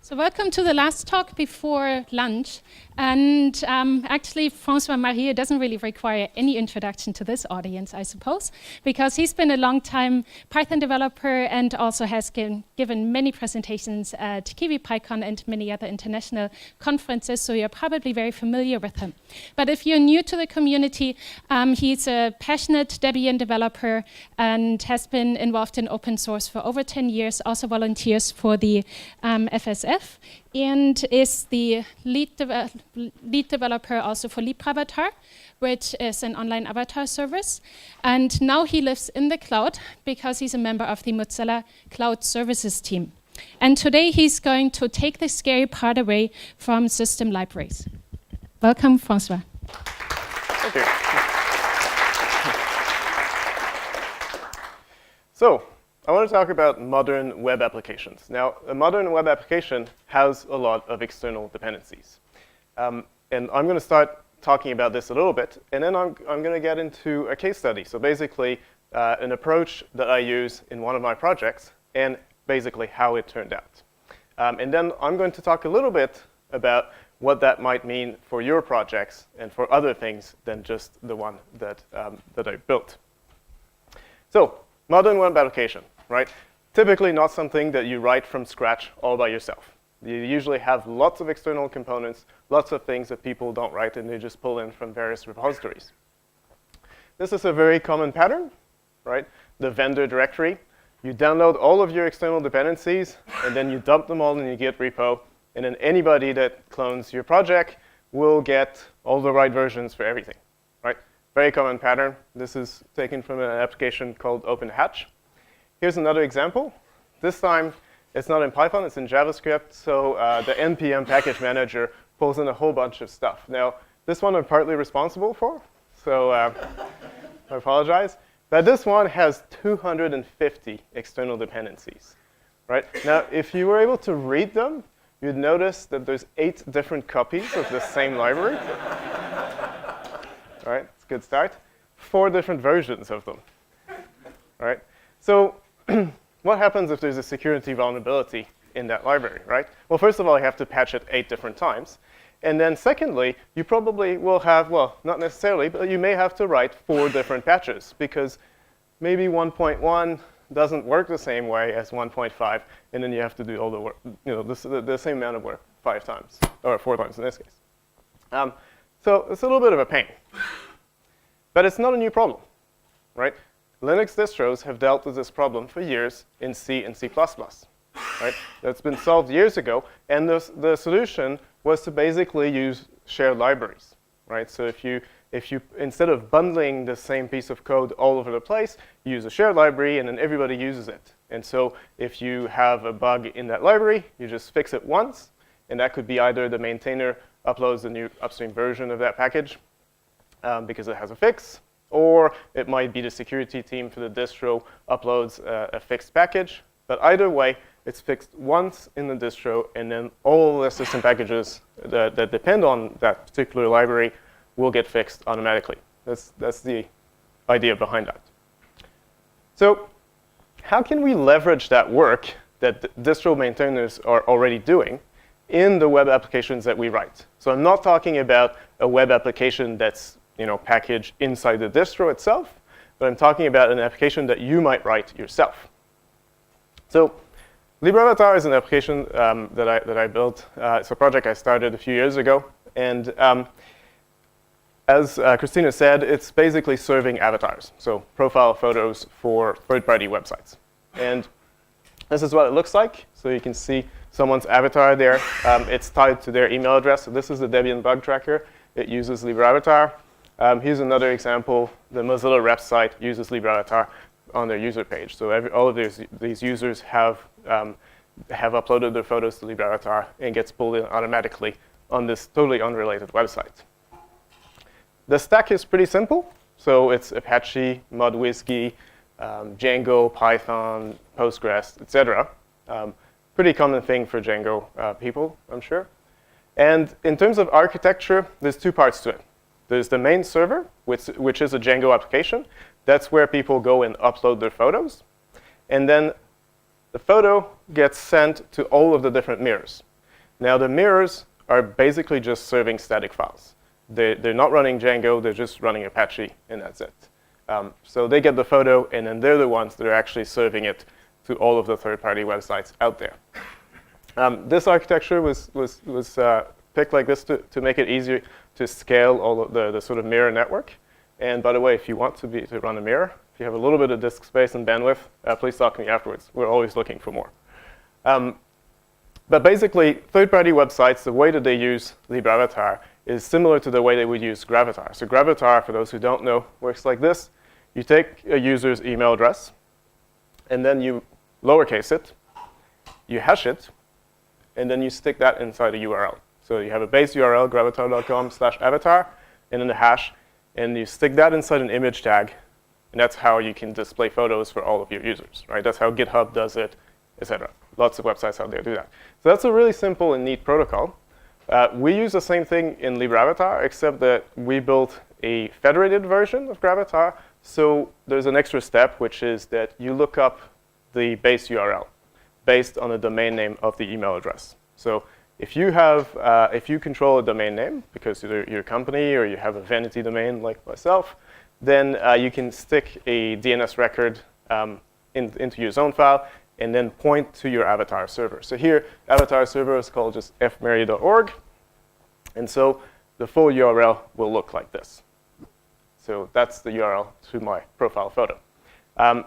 So welcome to the last talk before lunch. And actually, Francois Marier doesn't really require any introduction to this audience, I suppose, because he's been a long-time Python developer and also has given many presentations at Kiwi, PyCon, and many other international conferences, so you're probably very familiar with him. But if you're new to the community, he's a passionate Debian developer and has been involved in open source for over 10 years, also volunteers for the FSF, and is the lead developer also for LibRavatar, which is an online avatar service. And now he lives in the cloud because he's a member of the Mozilla Cloud Services team. And today he's going to take the scary part away from system libraries. Welcome, Francois. Thank you. So, I want to talk about modern web applications. Now, a modern web application has a lot of external dependencies. And I'm going to start talking about this a little bit, and then I'm going to get into a case study. So basically, an approach that I use in one of my projects, and basically how it turned out. And then I'm going to talk a little bit about what that might mean for your projects and for other things than just the one that, that I built. So, modern web application. Right? Typically not something that you write from scratch all by yourself. You usually have lots of external components, lots of things that people don't write, and they just pull in from various repositories. This is a very common pattern, right? The vendor directory. You download all of your external dependencies, and then you dump them all in your Git repo, and then anybody that clones your project will get all the right versions for everything, right? Very common pattern. This is taken from an application called OpenHatch. Here's another example. This time, it's not in Python, it's in JavaScript. So the npm package manager pulls in a whole bunch of stuff. Now, this one I'm partly responsible for, so I apologize. But this one has 250 external dependencies. Right? Now, if you were able to read them, you'd notice that there's 8 different copies of the same library. All right, it's a good start. 4 different versions of them. All right? So what happens if there's a security vulnerability in that library, right? Well, first of all, you have to patch it 8 different times. And then secondly, you probably will have, well, not necessarily, but you may have to write 4 different patches because maybe 1.1 doesn't work the same way as 1.5, and then you have to do all the work, the same amount of work 5 times, or 4 times in this case. So it's a little bit of a pain. But it's not a new problem, right? Linux distros have dealt with this problem for years in C and C++. Right? That's been solved years ago, and the solution was to basically use shared libraries. Right? So if you instead of bundling the same piece of code all over the place, you use a shared library, and then everybody uses it. And so if you have a bug in that library, you just fix it once, and that could be either the maintainer uploads a new upstream version of that package because it has a fix, or it might be the security team for the distro uploads a fixed package. But either way, it's fixed once in the distro, and then all the system packages that depend on that particular library will get fixed automatically. That's the idea behind that. So how can we leverage that work that distro maintainers are already doing in the web applications that we write? So I'm not talking about a web application that's packaged inside the distro itself, but I'm talking about an application that you might write yourself. So LibRavatar is an application that I built. It's a project I started a few years ago. And as Christina said, it's basically serving avatars, so profile photos for third-party websites. And this is what it looks like. So you can see someone's avatar there. It's tied to their email address. So this is the Debian bug tracker. It uses LibRavatar. Here's another example. The Mozilla rep site uses LibRavatar on their user page. So all of these users have uploaded their photos to LibRavatar and gets pulled in automatically on this totally unrelated website. The stack is pretty simple. So it's Apache, ModWhiskey, Django, Python, Postgres, etc. Pretty common thing for Django people, I'm sure. And in terms of architecture, there's 2 parts to it. There's the main server, which is a Django application. That's where people go and upload their photos. And then the photo gets sent to all of the different mirrors. Now, the mirrors are basically just serving static files. They're not running Django, they're just running Apache, and that's it. So they get the photo, and then they're the ones that are actually serving it to all of the third-party websites out there. This architecture was picked like this to make it easier to scale all of the sort of mirror network. And by the way, if you want to run a mirror, if you have a little bit of disk space and bandwidth, please talk to me afterwards. We're always looking for more. But basically, third-party websites, the way that they use libavatar is similar to the way they would use Gravatar. So Gravatar, for those who don't know, works like this. You take a user's email address, and then you lowercase it, you hash it, and then you stick that inside a URL. So you have a base URL, gravatar.com/avatar, and then the hash, and you stick that inside an image tag, and that's how you can display photos for all of your users, right? That's how GitHub does it, etc. Lots of websites out there do that. So that's a really simple and neat protocol. We use the same thing in libavatar, except that we built a federated version of Gravatar. So there's an extra step, which is that you look up the base URL based on the domain name of the email address. So if you control a domain name, because you're a company or you have a vanity domain like myself, then you can stick a DNS record into your zone file and then point to your avatar server. So here, avatar server is called just fmarier.org. And so the full URL will look like this. So that's the URL to my profile photo.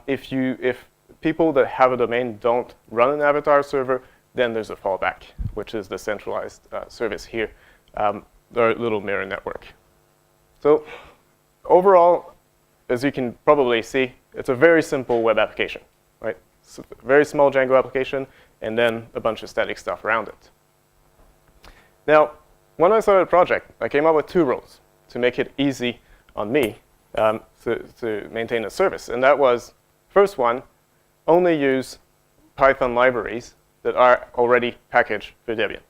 If people that have a domain don't run an avatar server, then there's a fallback, which is the centralized service here, our little mirror network. So overall, as you can probably see, it's a very simple web application, right? It's a very small Django application, and then a bunch of static stuff around it. Now, when I started the project, I came up with 2 rules to make it easy on me to maintain a service. And that was, first one, only use Python libraries that are already packaged for Debian.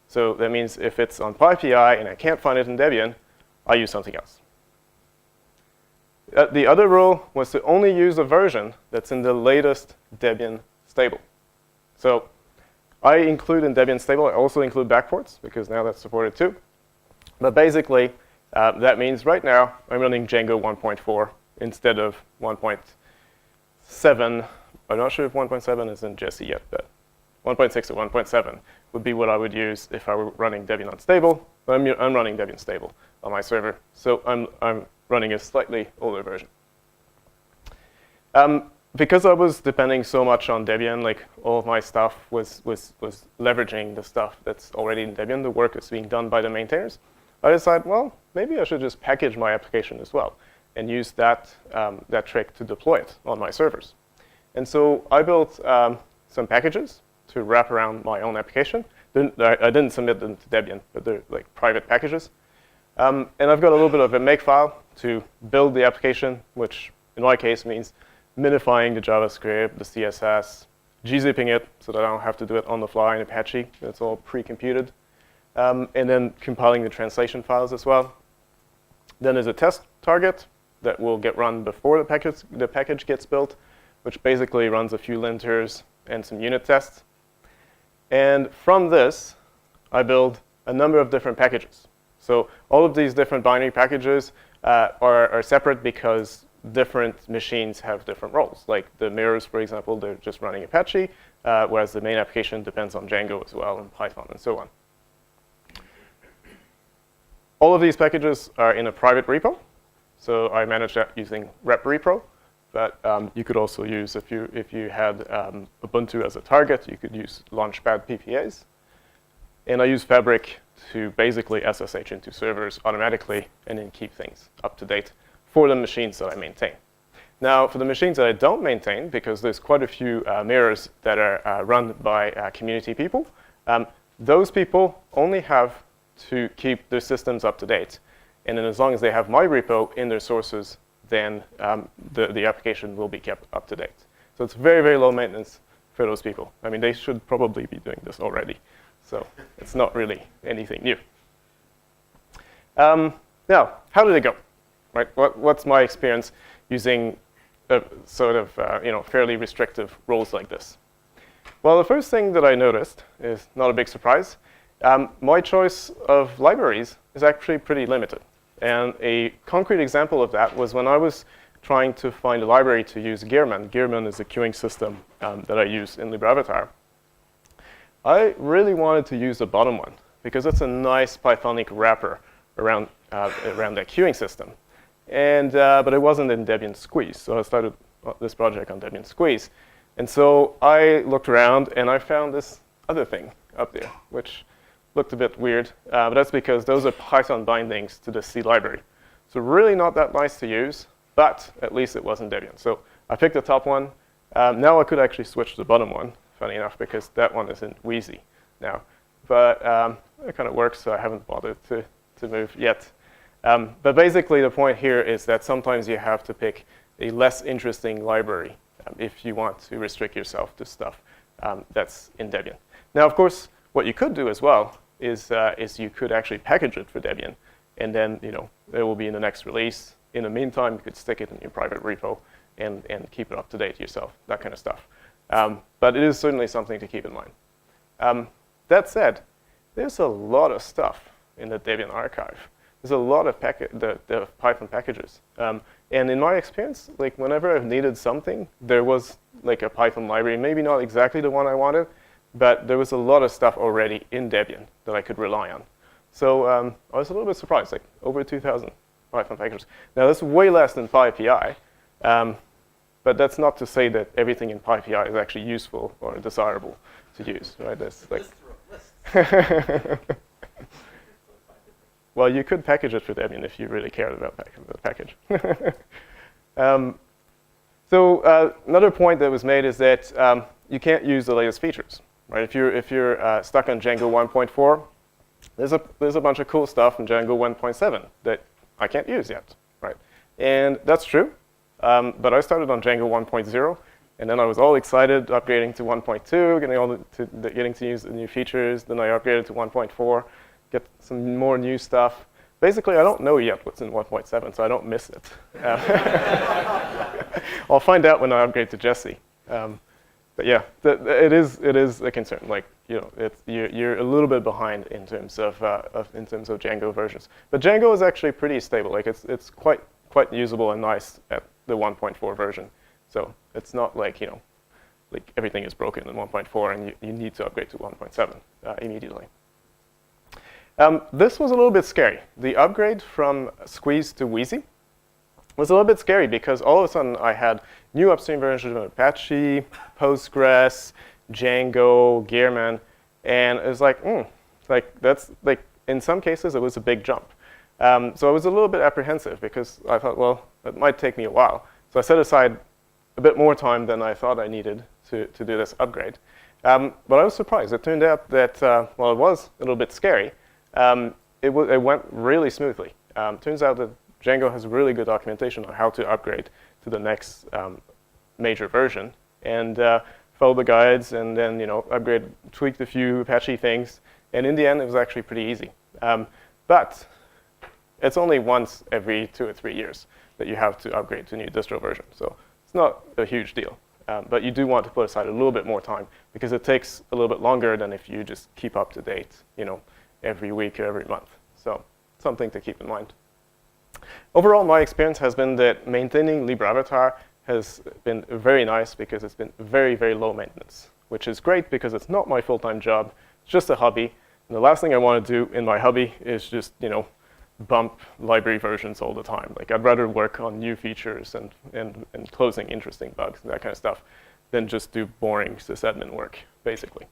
So that means if it's on PyPI and I can't find it in Debian, I use something else. The other rule was to only use a version that's in the latest Debian stable. So I include in Debian stable, I also include backports, because now that's supported too. But basically, that means right now I'm running Django 1.4 instead of 1.7. I'm not sure if 1.7 is in Jessie yet, but 1.6 or 1.7 would be what I would use if I were running Debian unstable. I'm running Debian stable on my server, so I'm running a slightly older version. Because I was depending so much on Debian, like all of my stuff was leveraging the stuff that's already in Debian, the work that's being done by the maintainers, I decided, well, maybe I should just package my application as well and use that trick to deploy it on my servers. And so I built some packages to wrap around my own application. I didn't submit them to Debian, but they're like private packages. And I've got a little bit of a makefile to build the application, which in my case means minifying the JavaScript, the CSS, gzipping it so that I don't have to do it on the fly in Apache. It's all pre-computed. And then compiling the translation files as well. Then there's a test target that will get run before the package gets built, which basically runs a few linters and some unit tests. And from this, I build a number of different packages. So all of these different binary packages are separate because different machines have different roles. Like the mirrors, for example, they're just running Apache, whereas the main application depends on Django as well, and Python, and so on. All of these packages are in a private repo. So I manage that using reprepro. But you could also use, if you had Ubuntu as a target, you could use Launchpad PPAs. And I use Fabric to basically SSH into servers automatically and then keep things up to date for the machines that I maintain. Now, for the machines that I don't maintain, because there's quite a few mirrors that are run by community people, those people only have to keep their systems up to date. And then as long as they have my repo in their sources, then the application will be kept up to date. So it's very, very low maintenance for those people. I mean, they should probably be doing this already. So it's not really anything new. Now, how did it go? Right? What's my experience using sort of fairly restrictive rules like this? Well, the first thing that I noticed is not a big surprise. My choice of libraries is actually pretty limited. And a concrete example of that was when I was trying to find a library to use Gearman. Gearman is a queuing system that I use in libRavatar. I really wanted to use the bottom one because it's a nice Pythonic wrapper around that queuing system. And, but it wasn't in Debian Squeeze, so I started this project on Debian Squeeze. And so I looked around, and I found this other thing up there, which looked a bit weird. But that's because those are Python bindings to the C library. So really not that nice to use, but at least it wasn't Debian. So I picked the top one. Now I could actually switch to the bottom one, funny enough, because that one is in Wheezy now. But it kind of works, so I haven't bothered to move yet. But basically, the point here is that sometimes you have to pick a less interesting library if you want to restrict yourself to stuff that's in Debian. Now, of course, what you could do as well is you could actually package it for Debian, and then it will be in the next release. In the meantime, you could stick it in your private repo and keep it up to date yourself, that kind of stuff. But it is certainly something to keep in mind. That said, there's a lot of stuff in the Debian archive. There's a lot of the Python packages. And in my experience, like whenever I've needed something, there was like a Python library, maybe not exactly the one I wanted, but there was a lot of stuff already in Debian that I could rely on. So I was a little bit surprised, like over 2,000 Python packages. Now that's way less than PyPI, but that's not to say that everything in PyPI is actually useful or desirable to use, right? That's like well, you could package it for Debian if you really cared about the package. So another point that was made is that you can't use the latest features, right? If you're stuck on Django 1.4, there's a bunch of cool stuff in Django 1.7 that I can't use yet, right? And that's true. But I started on Django 1.0, and then I was all excited upgrading to 1.2, getting to use the new features. Then I upgraded to 1.4. Get some more new stuff. Basically, I don't know yet what's in 1.7, so I don't miss it. I'll find out when I upgrade to Jesse. But yeah, it is a concern. Like you're a little bit behind in terms of Django versions. But Django is actually pretty stable. Like it's quite usable and nice at the 1.4 version. So it's not like like everything is broken in 1.4 and you need to upgrade to 1.7 immediately. This was a little bit scary. The upgrade from Squeeze to Wheezy was a little bit scary because all of a sudden I had new upstream versions of Apache, Postgres, Django, Gearman, and it was like, that's like in some cases it was a big jump. So I was a little bit apprehensive because I thought, well, it might take me a while. So I set aside a bit more time than I thought I needed to do this upgrade. But I was surprised. It turned out that while it was a little bit scary, it went really smoothly. Turns out that Django has really good documentation on how to upgrade to the next major version, and follow the guides, and then tweaked a few Apache things, and in the end, it was actually pretty easy. But it's only once every 2 or 3 years that you have to upgrade to a new distro version, so it's not a huge deal. But you do want to put aside a little bit more time because it takes a little bit longer than if you just keep up to date, every week or every month. So something to keep in mind. Overall, my experience has been that maintaining libRavatar has been very nice because it's been very, very low maintenance, which is great because it's not my full-time job. It's just a hobby. And the last thing I want to do in my hobby is just, bump library versions all the time. Like I'd rather work on new features and closing interesting bugs and that kind of stuff than just do boring sysadmin work, basically.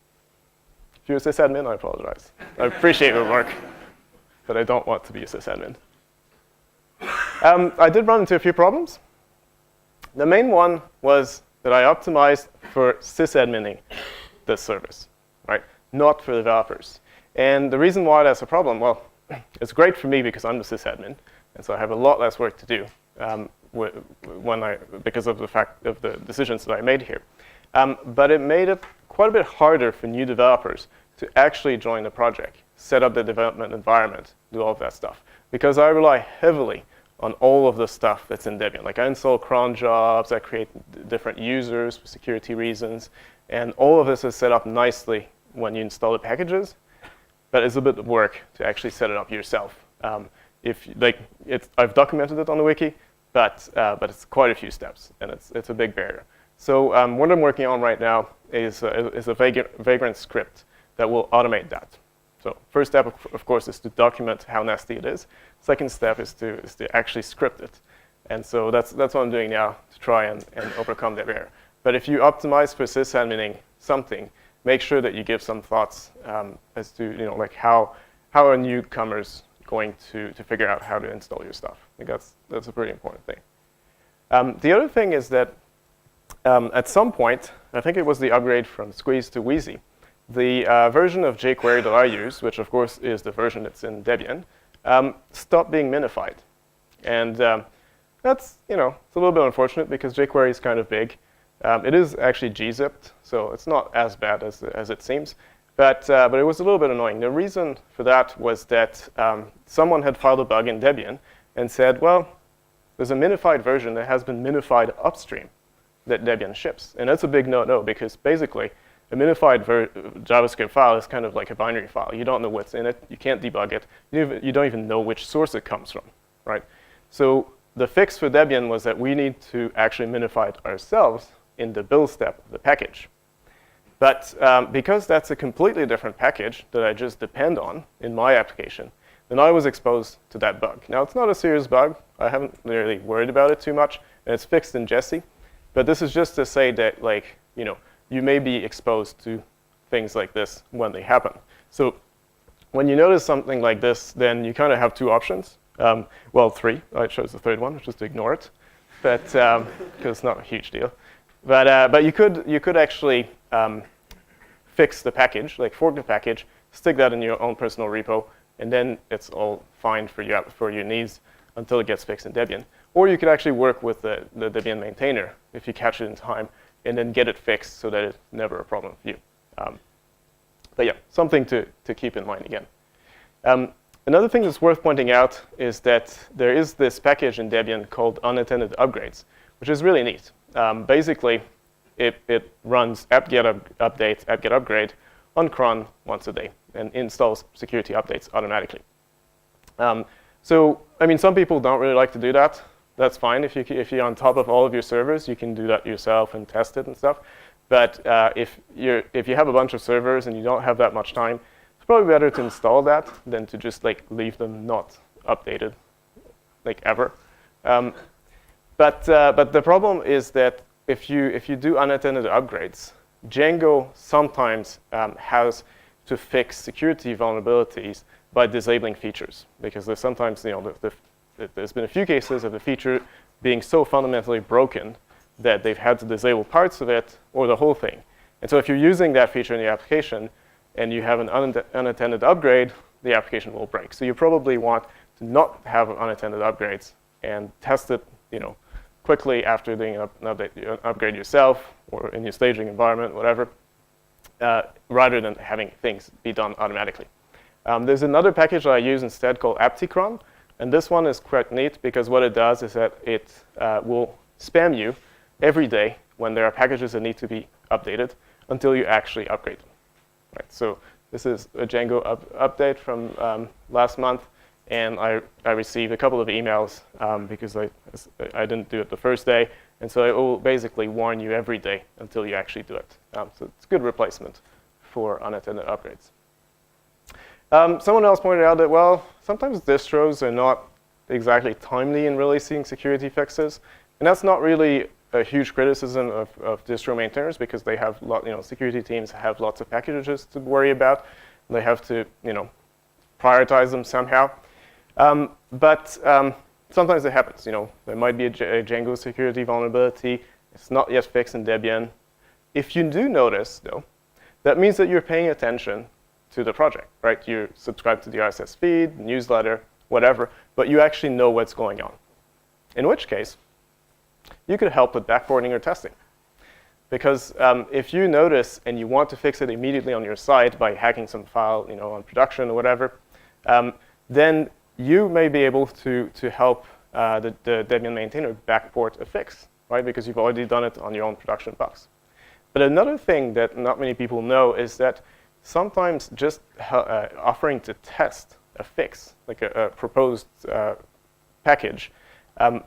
If you're a sysadmin, I apologize. I appreciate your work, but I don't want to be a sysadmin. I did run into a few problems. The main one was that I optimized for sysadmining this service, right? Not for developers. And the reason why that's a problem, well, it's great for me because I'm the sysadmin, and so I have a lot less work to do because of the fact of the decisions that I made here. But it made it quite a bit harder for new developers to actually join the project, set up the development environment, do all of that stuff. Because I rely heavily on all of the stuff that's in Debian. Like I install cron jobs, I create different users for security reasons, And all of this is set up nicely when you install the packages, but it's a bit of work to actually set it up yourself. I've documented it on the wiki, but it's quite a few steps, and it's a big barrier. So what I'm working on right now is a Vagrant script that will automate that. So first step, of course, is to document how nasty it is. Second step is to actually script it. And so that's what I'm doing now to try and overcome that barrier. But if you optimize for sysadmining something, make sure that you give some thoughts as to like how are newcomers going to figure out how to install your stuff. I think that's a pretty important thing. The other thing is that at some point, I think it was the upgrade from Squeeze to Wheezy, the version of jQuery that I use, which of course is the version that's in Debian, stopped being minified. And that's, it's a little bit unfortunate because jQuery is kind of big. It is actually gzipped, so it's not as bad as it seems. But it was a little bit annoying. The reason for that was that someone had filed a bug in Debian and said, well, there's a minified version that has been minified upstream that Debian ships. And that's a big no-no because basically a minified JavaScript file is kind of like a binary file. You don't know what's in it. You can't debug it. You don't even know which source it comes from, right? So the fix for Debian was that we need to actually minify it ourselves in the build step of the package. But because that's a completely different package that I just depend on in my application, then I was exposed to that bug. Now, it's not a serious bug. I haven't really worried about it too much, and it's fixed in Jessie. But this is just to say that, you may be exposed to things like this when they happen. So when you notice something like this, then you kind of have two options. Well, three. I chose the third one, which is to ignore it, but because it's not a huge deal. But you could actually fix the package, like fork the package, stick that in your own personal repo, and then it's all fine for your needs until it gets fixed in Debian. Or you could actually work with the Debian maintainer if you catch it in time, and then get it fixed so that it's never a problem for you. But yeah, something to keep in mind again. Another thing that's worth pointing out is that there is this package in Debian called Unattended Upgrades, which is really neat. Basically, it runs apt-get update, apt-get upgrade on cron once a day and installs security updates automatically. So, some people don't really like to do that. That's fine. If you're on top of all of your servers, you can do that yourself and test it and stuff. But if you have a bunch of servers and you don't have that much time, it's probably better to install that than to just leave them not updated, ever. But the problem is that if you do unattended upgrades, Django sometimes has to fix security vulnerabilities by disabling features, because there's sometimes there's been a few cases of the feature being so fundamentally broken that they've had to disable parts of it or the whole thing. And so if you're using that feature in the application and you have an unattended upgrade, the application will break. So you probably want to not have unattended upgrades and test it, quickly after doing an upgrade yourself or in your staging environment, whatever, rather than having things be done automatically. There's another package that I use instead called aptcron. And this one is quite neat because what it does is that it will spam you every day when there are packages that need to be updated until you actually upgrade them. Right, so this is a Django update from last month, and I received a couple of emails because I didn't do it the first day, and so it will basically warn you every day until you actually do it. So it's a good replacement for unattended upgrades. Someone else pointed out that, well, sometimes distros are not exactly timely in releasing security fixes. And that's not really a huge criticism of distro maintainers because they have security teams have lots of packages to worry about. They have to prioritize them somehow. But sometimes it happens. There might be a Django security vulnerability. It's not yet fixed in Debian. If you do notice, though, that means that you're paying attention to the project, right? You subscribe to the RSS feed, newsletter, whatever, but you actually know what's going on. In which case, you could help with backporting or testing. Because if you notice and you want to fix it immediately on your site by hacking some file on production or whatever, then you may be able to help the Debian maintainer backport a fix, right? Because you've already done it on your own production box. But another thing that not many people know is that sometimes just offering to test a fix, like a proposed package,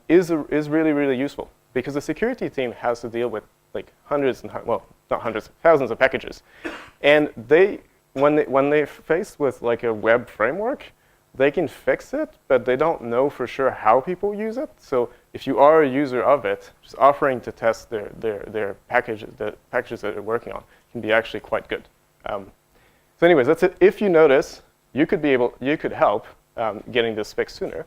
is really, really useful. Because the security team has to deal with like hundreds and, well, not hundreds, thousands of packages. And when they're faced with like a web framework, they can fix it, but they don't know for sure how people use it. So if you are a user of it, just offering to test their packages, the packages that they're working on, can be actually quite good. So anyways, that's it. If you notice, you could help getting this fixed sooner.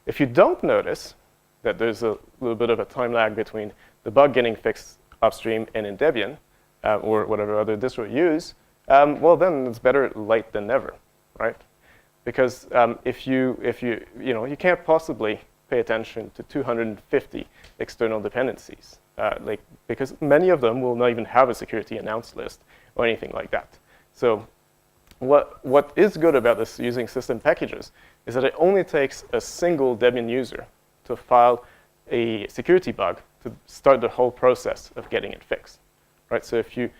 If you don't notice that there's a little bit of a time lag between the bug getting fixed upstream and in Debian, or whatever other distro you use, well then it's better late than never, right? Because if you can't possibly pay attention to 250 external dependencies, because many of them will not even have a security announced list or anything like that. So what is good about this using system packages is that it only takes a single Debian user to file a security bug to start the whole process of getting it fixed, right? So if you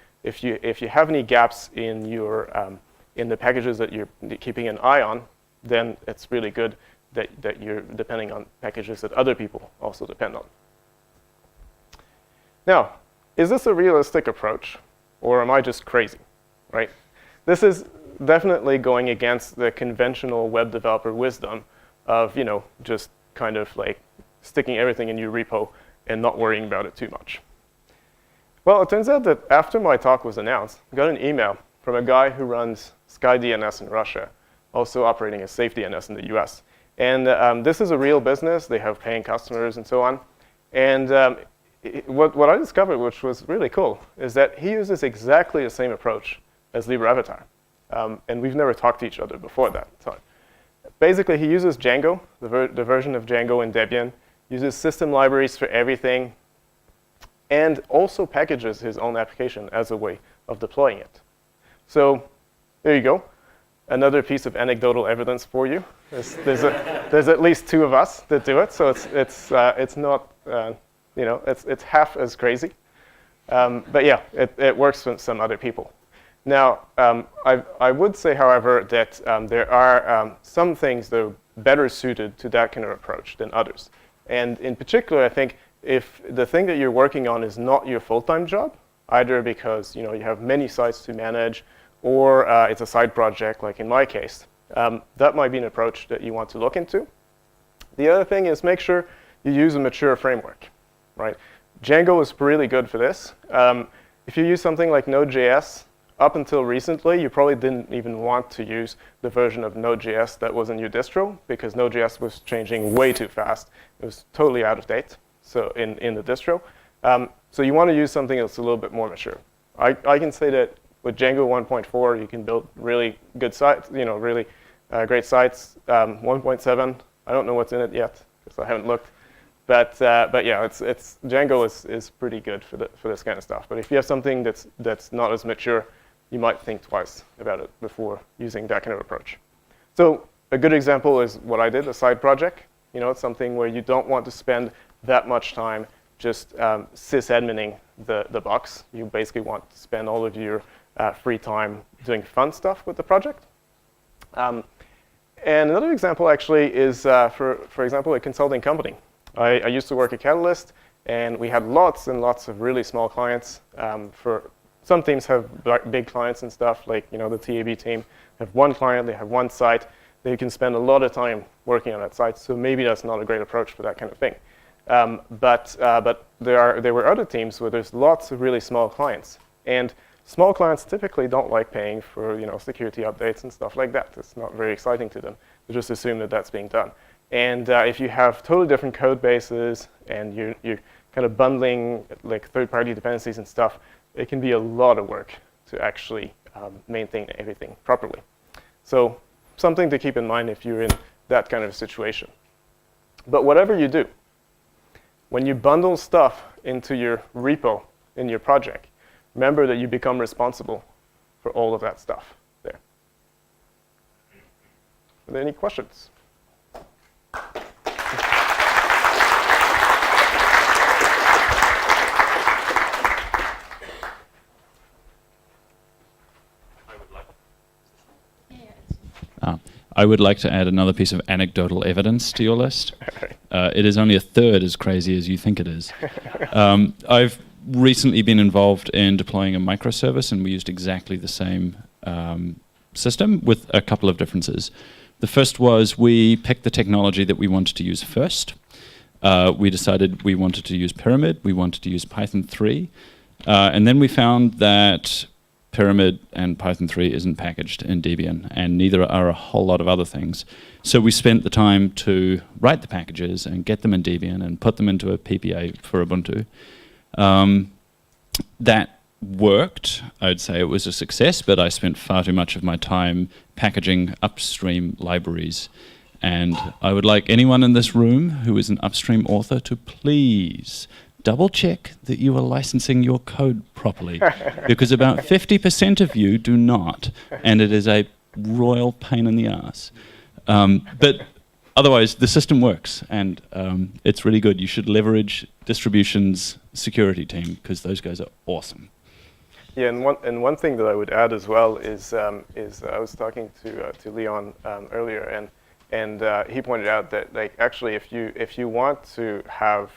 have any gaps in your in the packages that you're keeping an eye on, then it's really good that you're depending on packages that other people also depend on. Now, is this a realistic approach, or am I just crazy, right? This is definitely going against the conventional web developer wisdom of, just kind of like sticking everything in your repo and not worrying about it too much. Well, it turns out that after my talk was announced, I got an email from a guy who runs SkyDNS in Russia, also operating as SafeDNS in the US. And this is a real business. They have paying customers and so on. And what I discovered, which was really cool, is that he uses exactly the same approach as LibreAvatar. And we've never talked to each other before that time. Basically, he uses Django, the version of Django in Debian, uses system libraries for everything, and also packages his own application as a way of deploying it. So there you go. Another piece of anecdotal evidence for you. There's at least 2 of us that do it, so it's not it's half as crazy. But yeah, it works for some other people. Now, I would say, however, that there are some things that are better suited to that kind of approach than others. And in particular, I think if the thing that you're working on is not your full-time job, either because you have many sites to manage, or it's a side project, like in my case, that might be an approach that you want to look into. The other thing is make sure you use a mature framework, right? Django is really good for this. If you use something like Node.js, up until recently, you probably didn't even want to use the version of Node.js that was in your distro, because Node.js was changing way too fast. It was totally out of date, so in the distro. So you want to use something that's a little bit more mature. I can say that with Django 1.4, you can build really good sites, really great sites. 1.7, I don't know what's in it yet, because I haven't looked. But yeah, Django is pretty good for this kind of stuff. But if you have something that's not as mature, you might think twice about it before using that kind of approach. So a good example is what I did, a side project. It's something where you don't want to spend that much time just sysadmining the box. You basically want to spend all of your free time doing fun stuff with the project. And another example actually is, for example, a consulting company. I used to work at Catalyst, and we had lots and lots of really small clients. Some teams have big clients and stuff, like the TAB team have one client, they have one site. They can spend a lot of time working on that site, so maybe that's not a great approach for that kind of thing. But there were other teams where there's lots of really small clients, and small clients typically don't like paying for security updates and stuff like that. It's not very exciting to them. They just assume that that's being done. And if you have totally different code bases and you're kind of bundling like third-party dependencies and stuff, it can be a lot of work to actually maintain everything properly. So something to keep in mind if you're in that kind of situation. But whatever you do, when you bundle stuff into your repo in your project, remember that you become responsible for all of that stuff there. Are there any questions? I would like to add another piece of anecdotal evidence to your list. It is only a third as crazy as you think it is. I've recently been involved in deploying a microservice, and we used exactly the same system with a couple of differences. The first was we picked the technology that we wanted to use first. We decided we wanted to use Pyramid, we wanted to use Python 3, and then we found that Pyramid and Python 3 isn't packaged in Debian, and neither are a whole lot of other things. So we spent the time to write the packages and get them in Debian and put them into a PPA for Ubuntu. That worked. I'd say it was a success, but I spent far too much of my time packaging upstream libraries. And I would like anyone in this room who is an upstream author to please double check that you are licensing your code properly, because about 50% of you do not, and it is a royal pain in the ass. But otherwise, the system works, and it's really good. You should leverage Distribution's security team, because those guys are awesome. Yeah, and one thing that I would add as well is I was talking to Leon earlier, and he pointed out that, like, actually if you want to have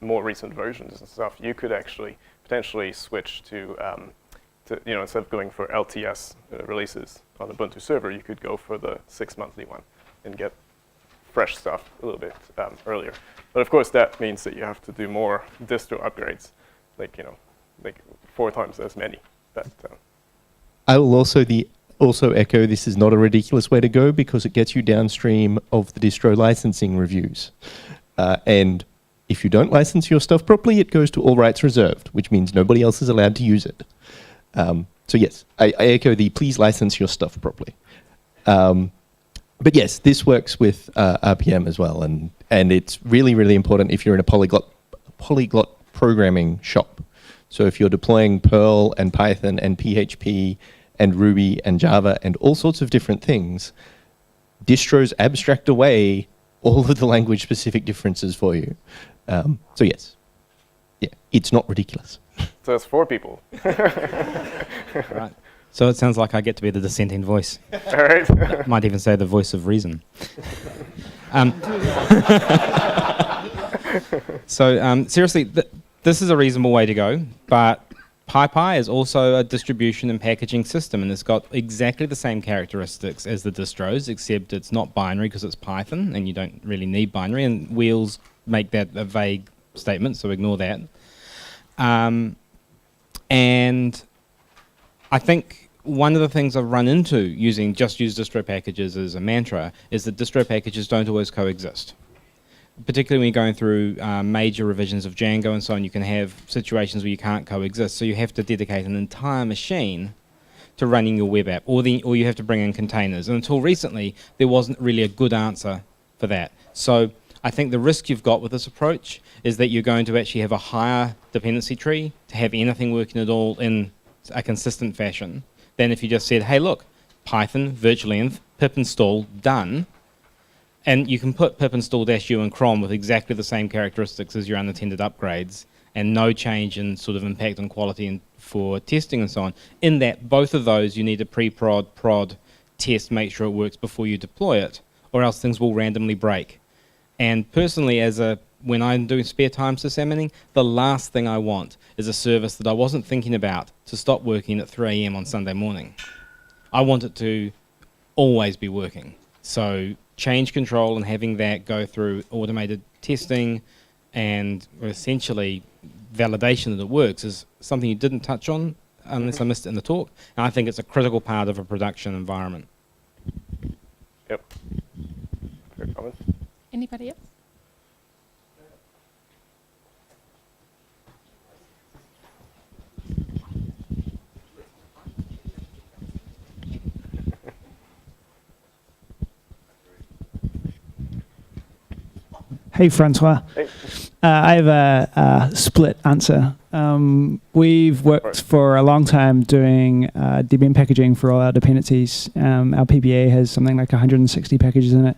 more recent versions and stuff, you could actually potentially switch to instead of going for LTS releases on Ubuntu server, you could go for the 6-monthly one and get fresh stuff a little bit earlier. But of course, that means that you have to do more distro upgrades, like 4 times as many. But I will also echo this is not a ridiculous way to go, because it gets you downstream of the distro licensing reviews. And if you don't license your stuff properly, it goes to all rights reserved, which means nobody else is allowed to use it. So yes, I echo the please license your stuff properly. But yes, this works with RPM as well, and it's really, really important if you're in a polyglot programming shop. So if you're deploying Perl and Python and PHP and Ruby and Java and all sorts of different things, distros abstract away all of the language-specific differences for you. So yes, yeah, it's not ridiculous. So it's 4 people. Right. So it sounds like I get to be the dissenting voice. All right. Might even say the voice of reason. So seriously, this is a reasonable way to go, but PyPy is also a distribution and packaging system, and it's got exactly the same characteristics as the distros, except it's not binary because it's Python, and you don't really need binary, and wheels make that a vague statement, so ignore that. And I think one of the things I've run into using just use distro packages as a mantra is that distro packages don't always coexist. Particularly when you're going through major revisions of Django and so on, you can have situations where you can't coexist. So you have to dedicate an entire machine to running your web app, or you have to bring in containers. And until recently, there wasn't really a good answer for that. So I think the risk you've got with this approach is that you're going to actually have a higher dependency tree to have anything working at all in a consistent fashion than if you just said, hey, look, Python, virtualenv, pip install, done. And you can put pip install -u in Chrome with exactly the same characteristics as your unattended upgrades and no change in sort of impact on quality and for testing and so on. In that, both of those, you need to pre-prod, prod, test, make sure it works before you deploy it, or else things will randomly break. And personally, when I'm doing spare time sysadmining, the last thing I want is a service that I wasn't thinking about to stop working at 3 a.m. on Sunday morning. I want it to always be working. So change control and having that go through automated testing and essentially validation that it works is something you didn't touch on unless I missed it in the talk. And I think it's a critical part of a production environment. Yep. Fair comment. Anybody else? Hey, Francois. Hey. I have a split answer. We've worked for a long time doing Debian packaging for all our dependencies. Our PPA has something like 160 packages in it.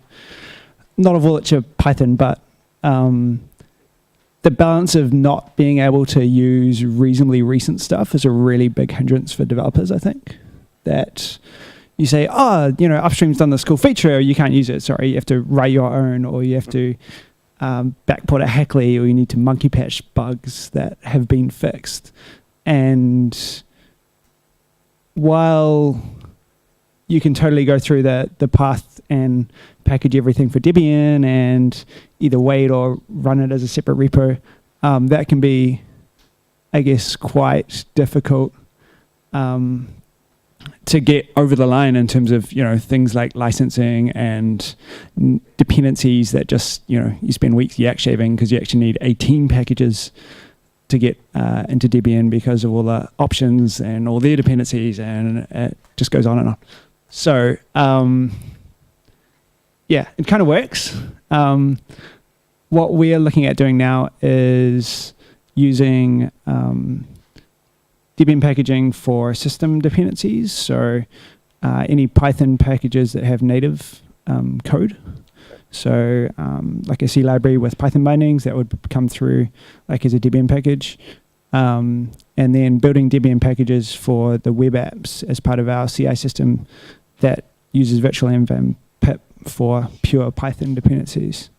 Not of all which are Python, but the balance of not being able to use reasonably recent stuff is a really big hindrance for developers, I think. That you say, oh, upstream's done this cool feature, you can't use it. Sorry, you have to write your own, or you have to backport a Hackley, or you need to monkey patch bugs that have been fixed. And while you can totally go through the path and package everything for Debian and either wait or run it as a separate repo, that can be, I guess, quite difficult to get over the line in terms of things like licensing and dependencies that just you spend weeks yak shaving because you actually need 18 packages to get into Debian because of all the options and all their dependencies, and it just goes on and on. So yeah, it kind of works. What we're looking at doing now is using Debian packaging for system dependencies. So any Python packages that have native code. So like a C library with Python bindings that would come through like as a Debian package. And then building Debian packages for the web apps as part of our CI system that uses virtualenv and pip for pure Python dependencies.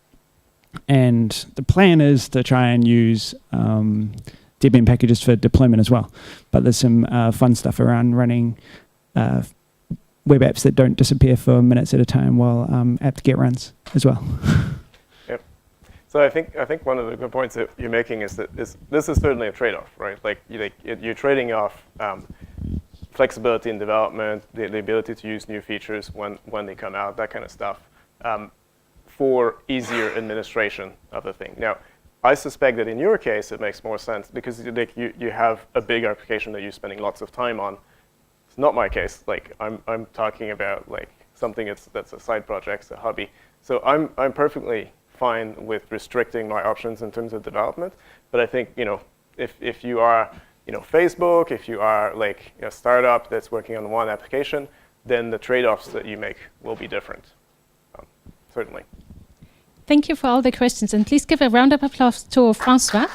And the plan is to try and use Debian packages for deployment as well. But there's some fun stuff around running web apps that don't disappear for minutes at a time while apt-get runs as well. Yep. So I think one of the good points that you're making is that this is certainly a trade-off, right? Like you're trading off flexibility in development, the ability to use new features when they come out, that kind of stuff, for easier administration of the thing. Now, I suspect that in your case, it makes more sense because you have a big application that you're spending lots of time on. It's not my case. Like I'm talking about like something that's a side project, it's a hobby. So I'm perfectly fine with restricting my options in terms of development. But I think if you are Facebook, if you are like a startup that's working on one application, then the trade-offs that you make will be different. Certainly. Thank you for all the questions, and please give a round of applause to Francois.